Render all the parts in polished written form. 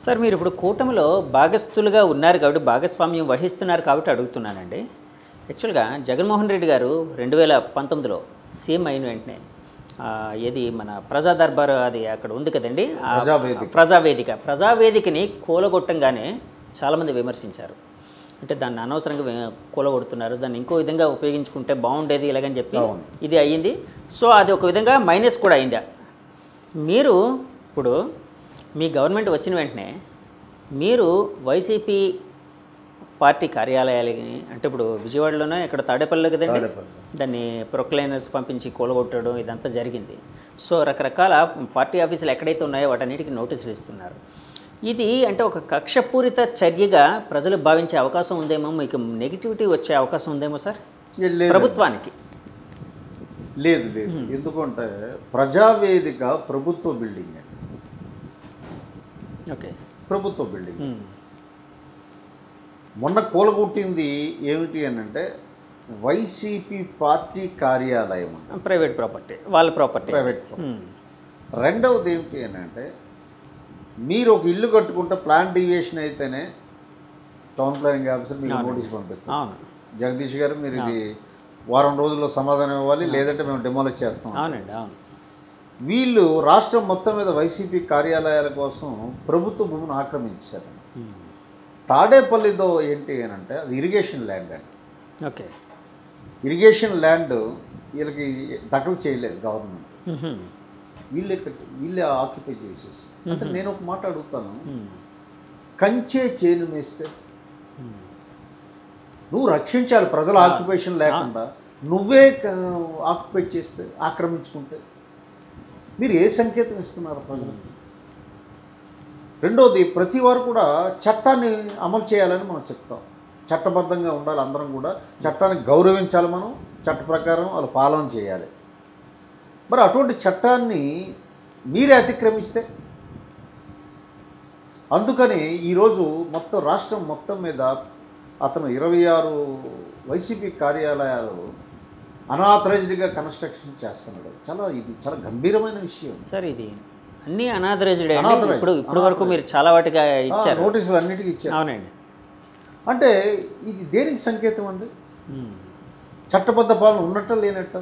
Sir మీరు ఇప్పుడు కూటమిలో భాగస్థులుగా ఉన్నారు కాబట్టి భాగస్వామ్యం వహిస్తున్నారు కాబట్టి అడుగుతున్నానండి. యాక్చువల్గా జగన్మోహన్ రెడ్డి గారు 2019లో సీఎం అయిన వెంటనే ఏది మన ప్రజా దర్బార్ అది అక్కడ ఉంది కదండి, ప్రజావేదికని కూలగొట్టంగానే చాలామంది విమర్శించారు. అంటే దాన్ని అనవసరంగా కూలగొడుతున్నారు, దాన్ని ఇంకో విధంగా ఉపయోగించుకుంటే బాగుండేది ఇలాగని చెప్పి ఇది అయ్యింది. సో అది ఒక విధంగా మైనస్ కూడా అయిందా. మీరు ఇప్పుడు మీ గవర్నమెంట్ వచ్చిన వెంటనే మీరు వైసీపీ పార్టీ కార్యాలయాలని అంటే ఇప్పుడు విజయవాడలోనే ఇక్కడ తాడేపల్లిలో కదండి, దాన్ని ప్రొక్లైనర్స్ పంపించి కూలగొట్టడం ఇదంతా జరిగింది. సో రకరకాల పార్టీ ఆఫీసులు ఎక్కడైతే ఉన్నాయో వాటన్నిటికీ నోటీసులు ఇస్తున్నారు. ఇది అంటే ఒక కక్షపూరిత చర్యగా ప్రజలు భావించే అవకాశం ఉందేమో, మీకు నెగిటివిటీ వచ్చే అవకాశం ఉందేమో సార్ ప్రభుత్వానికి? లేదు లేదు, ఎందుకంటే ప్రజావేదిక ప్రభుత్వ బిల్డింగ్, ఓకే ప్రభుత్వ బిల్డింగ్. మొన్న కూలగొట్టింది ఏమిటి అని అంటే వైసీపీ పార్టీ కార్యాలయం, ప్రైవేట్ ప్రాపర్టీ, వాళ్ళ ప్రాపర్టీ, ప్రైవేట్. రెండవది ఏమిటి అని అంటే మీరు ఒక ఇల్లు కట్టుకుంటే ప్లాన్ డీవియేషన్ అయితేనే టౌన్ ప్లానింగ్ ఆఫీసర్ మీకు నోటీస్ పంపిస్తారు. జగదీష్ గారు మీరు ఇది వారం రోజుల్లో సమాధానం ఇవ్వాలి, లేదంటే మేము డెమాలిష్ చేస్తాం. అవునండి, అవును. వీళ్ళు రాష్ట్రం మొత్తం మీద వైసీపీ కార్యాలయాల కోసం ప్రభుత్వ భూమిని ఆక్రమించారు. తాడేపల్లితో ఏంటి అని అంటే అది ఇరిగేషన్ ల్యాండ్ అండి. ఓకే, ఇరిగేషన్ ల్యాండ్ వీళ్ళకి దఖలు చేయలేదు గవర్నమెంట్, వీళ్ళే ఆక్యుపై చేసేసి. అంటే నేను ఒక మాట అడుగుతాను, కంచే చేను మేస్తే నువ్వు రక్షించాలి, ప్రజల ఆక్యుపేషన్ లేకుండా నువ్వే ఆక్యుపై చేస్తే, ఆక్రమించుకుంటే మీరు ఏ సంకేతం ఇస్తున్నారు ప్రజలకు? రెండోది, ప్రతి వారు కూడా చట్టాన్ని అమలు చేయాలని మనం చెప్తాం. చట్టబద్ధంగా ఉండాలి, అందరం కూడా చట్టాన్ని గౌరవించాలి, మనం చట్ట ప్రకారం అది పాలన చేయాలి. మరి అటువంటి చట్టాన్ని మీరే అతిక్రమిస్తే, అందుకని ఈరోజు మొత్తం రాష్ట్రం మొత్తం మీద అతను 26 వైసీపీ కార్యాలయాలు అనాథరైజ్డ్గా కన్స్ట్రక్షన్ చేస్తున్నాడు. ఇది చాలా గంభీరమైన విషయం సార్. ఇది అన్నీ అనాథరైజ్డ్. ఇప్పుడు వరకు మీరు చాలా వాటిగా ఇచ్చారు, నోటీసులు అన్నిటికీ ఇచ్చారు. అవునండి. అంటే ఇది దేనికి సంకేతం అండి? చట్టబద్ధ పాలన ఉన్నట్ట లేనట్ట?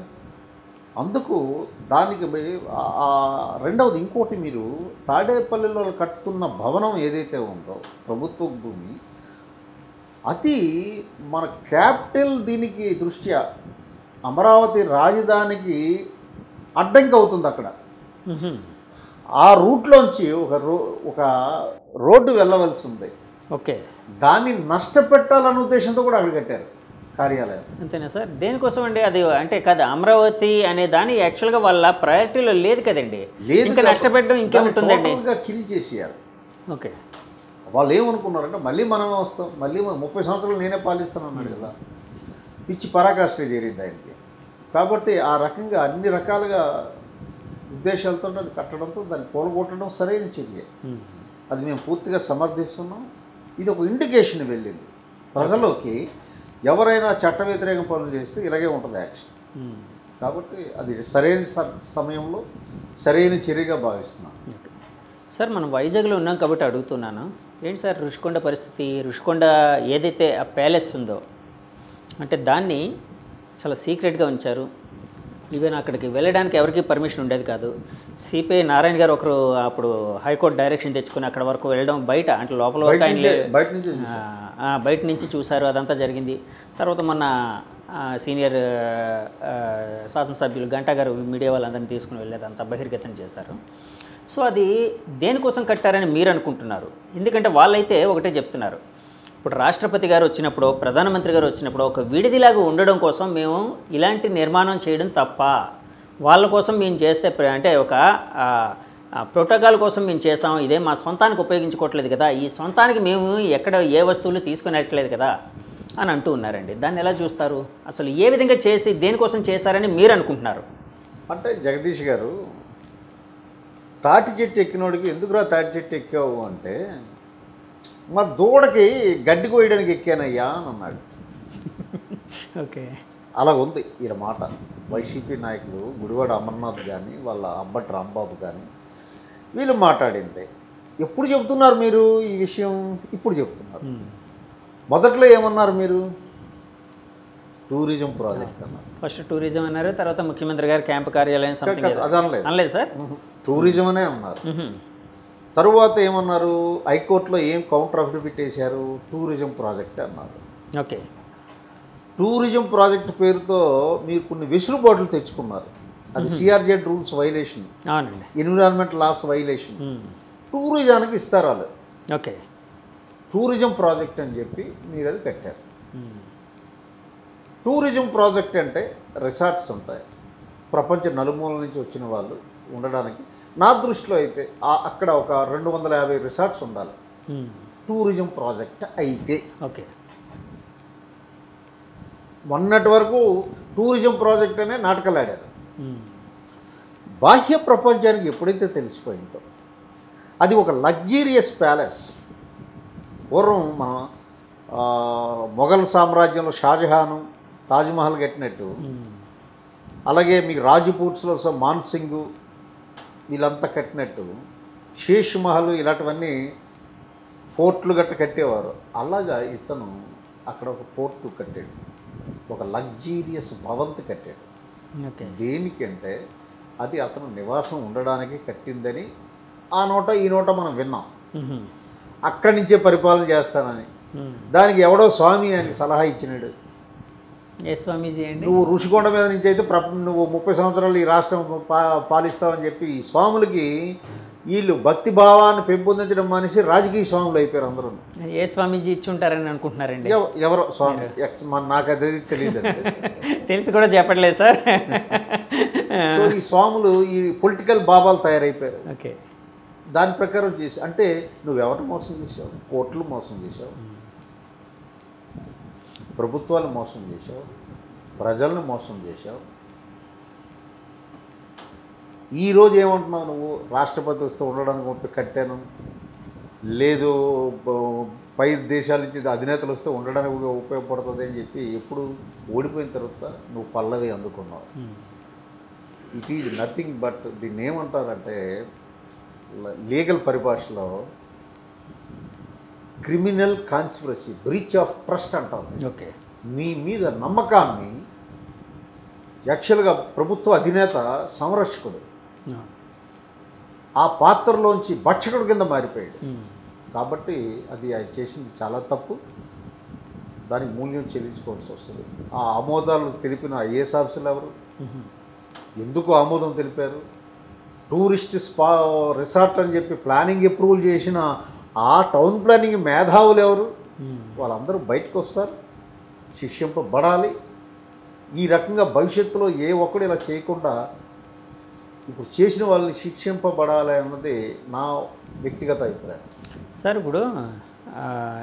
అందుకు దానికి రెండవది ఇంకోటి, మీరు తాడేపల్లిలో కట్టుతున్న భవనం ఏదైతే ఉందో ప్రభుత్వ భూమి, అది మన క్యాపిటల్ దీనికి దృష్ట్యా అమరావతి రాజధానికి అడ్డంకి అవుతుంది. అక్కడ ఆ రూట్లోంచి ఒక రోడ్డు వెళ్ళవలసి ఉంది. ఓకే, దాన్ని నష్టపెట్టాలన్న ఉద్దేశంతో కూడా అక్కడ కట్టారు కార్యాలయం. అంతేనా సార్? దేనికోసం అండి అది? అంటే కదా, అమరావతి అనే దాని యాక్చువల్గా వాళ్ళ ప్రయారిటీలో లేదు కదండి, ఇంకా నష్టపెట్టడం ఇంకేముంటుందండి, కిల్ చేసేయాలి. ఓకే, వాళ్ళు ఏమనుకున్నారంటే మళ్ళీ మనమే వస్తాం, మళ్ళీ 30 సంవత్సరాలు నేనే పాలిస్తాను అన్నాడు కదా, పిచ్చి పరాకాష్ఠ చేరింది ఆయనకి. కాబట్టి ఆ రకంగా అన్ని రకాలుగా ఉద్దేశాలతో అది కట్టడంతో దాన్ని కూలగొట్టడం సరైన చర్య, అది మేము పూర్తిగా సమర్థిస్తున్నాం. ఇది ఒక ఇండికేషన్ వెళ్ళింది ప్రజల్లోకి, ఎవరైనా చట్ట వ్యతిరేక పనులు చేస్తే ఇలాగే ఉంటుంది యాక్షన్. కాబట్టి అది సరైన సమయంలో సరైన చర్యగా భావిస్తున్నాం. సార్ మనం వైజాగ్లో ఉన్నాం కాబట్టి అడుగుతున్నాను, ఏంటి సార్ రుషికొండ పరిస్థితి? రుషికొండ ఏదైతే ఆ ప్యాలెస్ ఉందో అంటే దాన్ని చాలా సీక్రెట్గా ఉంచారు. ఈవెన్ అక్కడికి వెళ్ళడానికి ఎవరికి పర్మిషన్ ఉండేది కాదు. సిపిఐ నారాయణ గారు ఒకరు అప్పుడు హైకోర్టు డైరెక్షన్ తెచ్చుకుని అక్కడ వరకు వెళ్ళడం, బయట అంటే లోపల వరకు ఆయన బయట నుంచి చూశారు, అదంతా జరిగింది. తర్వాత మొన్న సీనియర్ శాసనసభ్యులు గంటా గారు మీడియా వాళ్ళందరినీ తీసుకుని వెళ్ళేదంతా బహిర్గతం చేశారు. సో అది దేనికోసం కట్టారని మీరు అనుకుంటున్నారు? ఎందుకంటే వాళ్ళైతే ఒకటే చెప్తున్నారు, ఇప్పుడు రాష్ట్రపతి గారు వచ్చినప్పుడు, ప్రధానమంత్రి గారు వచ్చినప్పుడు ఒక విడిదిలాగా ఉండడం కోసం మేము ఇలాంటి నిర్మాణం చేయడం తప్ప, వాళ్ళ కోసం మేము చేస్తే అంటే ఒక ప్రోటోకాల్ కోసం మేము చేసాం, ఇదే మా సొంతానికి ఉపయోగించుకోవట్లేదు కదా, ఈ సొంతానికి మేము ఎక్కడ ఏ వస్తువులు తీసుకునేట్లేదు కదా అని అంటూ ఉన్నారండి. దాన్ని ఎలా చూస్తారు? అసలు ఏ విధంగా చేసి దేనికోసం చేశారని మీరు అనుకుంటున్నారు? అంటే జగదీష్ గారు, తాటి చెట్టు ఎక్కినోడికి ఎందుకురా తాటి చెట్టు ఎక్కావు అంటే, మా దూడకి గడ్డి కోయడానికి ఎక్కానయ్యా అని అన్నాడు. ఓకే, అలా ఉంది ఈయన మాట. వైసీపీ నాయకులు గుడివాడ అమర్నాథ్ కానీ వాళ్ళ అబ్బటి రాంబాబు కానీ వీళ్ళు మాట్లాడింది. ఎప్పుడు చెప్తున్నారు మీరు ఈ విషయం? ఇప్పుడు చెప్తున్నారు. మొదట్లో ఏమన్నారు మీరు? టూరిజం ప్రాజెక్ట్ అన్నారు. ఫస్ట్ టూరిజం అన్నారు, తర్వాత ముఖ్యమంత్రి గారు క్యాంపు కార్యాలయం సంథింగ్ అది అనలేదు. అనలేదు సార్? టూరిజం అనే అన్నారు. తరువాత ఏమన్నారు? హైకోర్టులో ఏం కౌంటర్ అఫిడవిట్ వేశారు? టూరిజం ప్రాజెక్ట్ అన్నారు. ఓకే. టూరిజం ప్రాజెక్ట్ పేరుతో మీరు కొన్ని వెసులుబాట్లు తెచ్చుకున్నారు. అది సిఆర్జెడ్ రూల్స్ వైలేషన్, అవునండి, ఎన్విరాన్మెంట్ లాస్ వైలేషన్. టూరిజానికి ఇస్తారు వాళ్ళు. ఓకే. టూరిజం ప్రాజెక్ట్ అని చెప్పి మీరు అది పెట్టారు. టూరిజం ప్రాజెక్ట్ అంటే రిసార్ట్స్ ఉంటాయి, ప్రపంచ నలుమూల నుంచి వచ్చిన వాళ్ళు ఉండడానికి. నా దృష్టిలో అయితే అక్కడ ఒక 250 రిసార్ట్స్ ఉండాలి టూరిజం ప్రాజెక్ట్ అయితే. ఓకే. మొన్నటి వరకు టూరిజం ప్రాజెక్ట్ అనే నాటకాలు ఆడారు. బాహ్య ప్రపంచానికి ఎప్పుడైతే తెలిసిపోయిందో అది ఒక లగ్జీరియస్ ప్యాలెస్. పూర్వం మన మొఘల్ సామ్రాజ్యంలో షాజహాను తాజ్మహల్ కట్టినట్టు, అలాగే మీకు రాజ్పూట్స్లో మాన్సింగ్ వీళ్ళంతా కట్టినట్టు, శేష్ మహల్ ఇలాంటివన్నీ ఫోర్ట్లు గట్ట కట్టేవారు. అలాగా ఇతను అక్కడ ఒక ఫోర్ట్ కట్టాడు, ఒక లగ్జీరియస్ భవంతి కట్టాడు. దేనికంటే అది అతను నివాసం ఉండడానికి కట్టిందని ఆ నోట ఈ నోట మనం విన్నాం. అక్కడి నుంచే పరిపాలన చేస్తానని. దానికి ఎవడో స్వామి అని సలహా ఇచ్చినాడు. ఏ స్వామీజీ అండి? నువ్వు ఋషికొండ మీద నుంచి అయితే నువ్వు 30 సంవత్సరాలు ఈ రాష్ట్రం పాలిస్తావని చెప్పి ఈ స్వాములకి వీళ్ళు భక్తి భావాన్ని పెంపొందించడం మానేసి రాజకీయ స్వాములు అయిపోయారు అందరూ. ఏ స్వామీజీ ఇచ్చి ఉంటారని అనుకుంటున్నారండి? ఎవరో స్వామి, నాకు అది తెలియదు. తెలిసి కూడా చెప్పట్లేదు సార్. సో ఈ స్వాములు ఈ పొలిటికల్ బాబాలు తయారైపోయారు. ఓకే. దాని ప్రకారం చేసి అంటే నువ్వెవరిని మోసం చేసావు? కోర్టులు మోసం చేసావు, ప్రభుత్వాలు మోసం చేసావు, ప్రజలను మోసం చేసావు. ఈరోజు ఏమంటున్నావు నువ్వు? రాష్ట్రపతి వస్తే ఉండడానికి కట్టాను, లేదు పై దేశాల నుంచి అధినేతలు వస్తే ఉండడానికి ఉపయోగపడుతుంది అని చెప్పి ఎప్పుడు ఓడిపోయిన తర్వాత నువ్వు పల్లవి అందుకున్నావు. ఇట్ ఈజ్ నథింగ్ బట్ దీన్ని ఏమంటారంటే లీగల్ పరిభాషలో criminal conspiracy, breach of trust అంటారు. ఓకే. మీ మీద నమ్మకాన్ని యాక్చువల్గా ప్రభుత్వ అధినేత సంరక్షకుడు ఆ పాత్రలోంచి భక్షకుడు కింద మారిపోయాడు. కాబట్టి అది ఆయన చేసింది చాలా తప్పు. దానికి మూల్యం చెల్లించుకోవాల్సి వస్తుంది. ఆ ఆమోదాలు తెలిపిన ఐఏఎస్ ఆఫీసర్లు ఎవరు? ఎందుకు ఆమోదం తెలిపారు? టూరిస్ట్ రిసార్ట్ అని చెప్పి ప్లానింగ్ అప్రూవల్ చేసిన ఆ టౌన్ ప్లానింగ్ మేధావులు ఎవరు? వాళ్ళందరూ బయటకు వస్తారు, శిక్షింపబడాలి. ఈ రకంగా భవిష్యత్తులో ఏ ఒక్కడు ఇలా చేయకుండా ఇప్పుడు చేసిన వాళ్ళని శిక్షింపబడాలి అన్నది నా వ్యక్తిగత అభిప్రాయం. సార్, ఇప్పుడు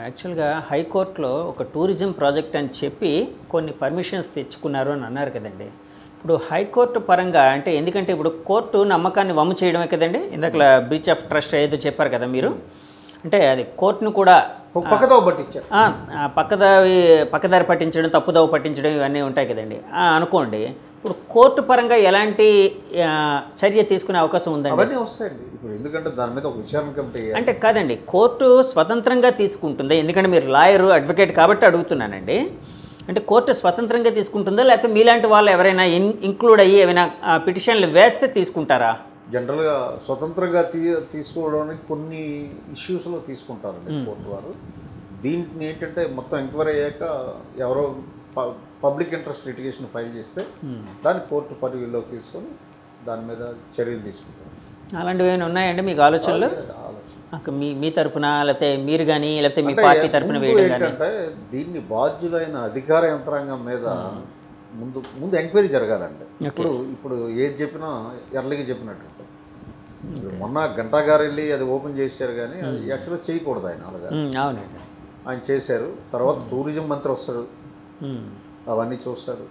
యాక్చువల్గా హైకోర్టులో ఒక టూరిజం ప్రాజెక్ట్ అని చెప్పి కొన్ని పర్మిషన్స్ తెచ్చుకున్నారు అని అన్నారు కదండి. ఇప్పుడు హైకోర్టు పరంగా అంటే ఎందుకంటే ఇప్పుడు కోర్టు నమ్మకాన్ని వమ్ము చేయడమే కదండి. ఇందాక బ్రీచ్ ఆఫ్ ట్రస్ట్ ఏదో చెప్పారు కదా మీరు, అంటే అది కోర్టును కూడా పక్కదారి పట్టించారు. పక్కదారి పట్టించడం, తప్పుదోవ పట్టించడం ఇవన్నీ ఉంటాయి కదండి. అనుకోండి, ఇప్పుడు కోర్టు పరంగా ఎలాంటి చర్య తీసుకునే అవకాశం ఉందండి? అవన్నీ వస్తాయండి ఇప్పుడు, ఎందుకంటే దాని మీద ఒక విచారణ కమిటీ అంటే కాదండి, కోర్టు స్వతంత్రంగా తీసుకుంటుందా? ఎందుకంటే మీరు లాయరు, అడ్వకేట్ కాబట్టి అడుగుతున్నానండి. అంటే కోర్టు స్వతంత్రంగా తీసుకుంటుందా, లేకపోతే మీలాంటి వాళ్ళు ఎవరైనా ఇంక్లూడ్ అయ్యి ఏమైనా పిటిషన్లు వేస్తే తీసుకుంటారా? జనరల్గా స్వతంత్రంగా తీసుకోవడానికి కొన్ని ఇష్యూస్లో తీసుకుంటారండి కోర్టు వారు. దీంట్లో ఏంటంటే మొత్తం ఎంక్వైరీ అయ్యాక ఎవరో పబ్లిక్ ఇంట్రెస్ట్ లిటిగేషన్ ఫైల్ చేస్తే దాన్ని కోర్టు పరిధిలోకి తీసుకొని దాని మీద చర్యలు తీసుకుంటారు. అలాంటివి ఏమైనా ఉన్నాయండి మీకు ఆలోచనలు? మీ తరపున, లేకపోతే మీరు కానీ, లేకపోతే మీ పార్టీ తరపున వేయడం కానీ? ఏంటంటే దీన్ని బాధ్యులైన అధికార యంత్రాంగం మీద ముందు ఎంక్వైరీ జరగాలండి. ఇప్పుడు ఏది చెప్పినా ఎర్లీగా చెప్పినట్టు. మొన్న గంటా గారు వెళ్ళి అది ఓపెన్ చేశారు, కానీ అది యాక్చువల్గా చేయకూడదు ఆయన. అలాగా అవునండి, ఆయన చేశారు. తర్వాత టూరిజం మంత్రి వస్తాడు, అవన్నీ చూస్తారు.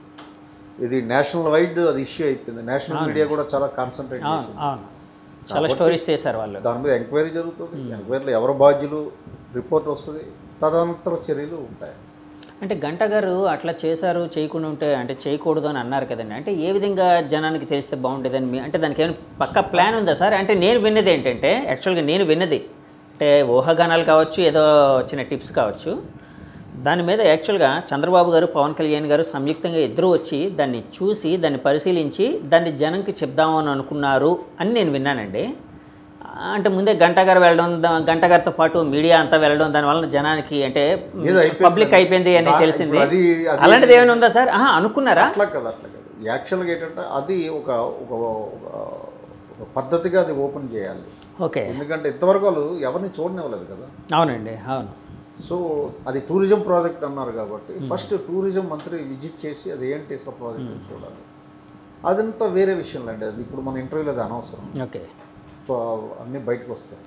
ఇది నేషనల్ వైడ్ అది ఇష్యూ అయిపోయింది. నేషనల్ మీడియా కూడా చాలా కాన్సన్ట్రేట్ చేసింది, చాలా స్టోరీస్ చేశారు వాళ్ళు. దాని మీద ఎంక్వైరీ జరుగుతుంది. ఎంక్వైరీలో ఎవరు బాధ్యులు రిపోర్ట్ వస్తుంది, తదనంతర చర్యలు ఉంటాయి. అంటే గంటా గారు అట్లా చేశారు, చేయకుండా ఉంటే అంటే చేయకూడదు అని అన్నారు కదండి. అంటే ఏ విధంగా జనానికి తెలిస్తే బాగుండేదని అంటే దానికి ఏమైనా పక్కా ప్లాన్ ఉందా సార్? అంటే నేను విన్నది ఏంటంటే, యాక్చువల్గా నేను విన్నది అంటే ఊహాగానాలు కావచ్చు, ఏదో చిన్న టిప్స్ కావచ్చు. దాని మీద యాక్చువల్గా చంద్రబాబు గారు, పవన్ కళ్యాణ్ గారు సంయుక్తంగా ఇద్దరు వచ్చి దాన్ని చూసి, దాన్ని పరిశీలించి, దాన్ని జనంకి చెప్దామని అనుకున్నారు అని నేను విన్నానండి. అంటే ముందే గంటా గారు వెళ్ళడం, గంటా గారితో పాటు మీడియా అంతా వెళ్ళడం, దానివల్ల జనానికి అంటే పబ్లిక్ అయిపోయింది అని తెలిసింది. అలాంటిది ఏమైనా ఉందా సార్? అనుకున్నారా? అట్లా కదా. యాక్చువల్గా ఏంటంటే అది ఒక పద్ధతిగా అది ఓపెన్ చేయాలి. ఓకే. ఎందుకంటే ఇంతవరకు వాళ్ళు ఎవరిని చూడనివ్వలేదు కదా. అవునండి, అవును. సో అది టూరిజం ప్రాజెక్ట్ అన్నారు కాబట్టి ఫస్ట్ టూరిజం మంత్రి విజిట్ చేసి అది ఏంటి అసలు ప్రాజెక్ట్ చూడాలి. అదంతా వేరే విషయంలో అండి. అది ఇప్పుడు మన ఇంటర్వ్యూలో అది అనవసరం. ఓకే. అన్నీ బయటకు వస్తాయి.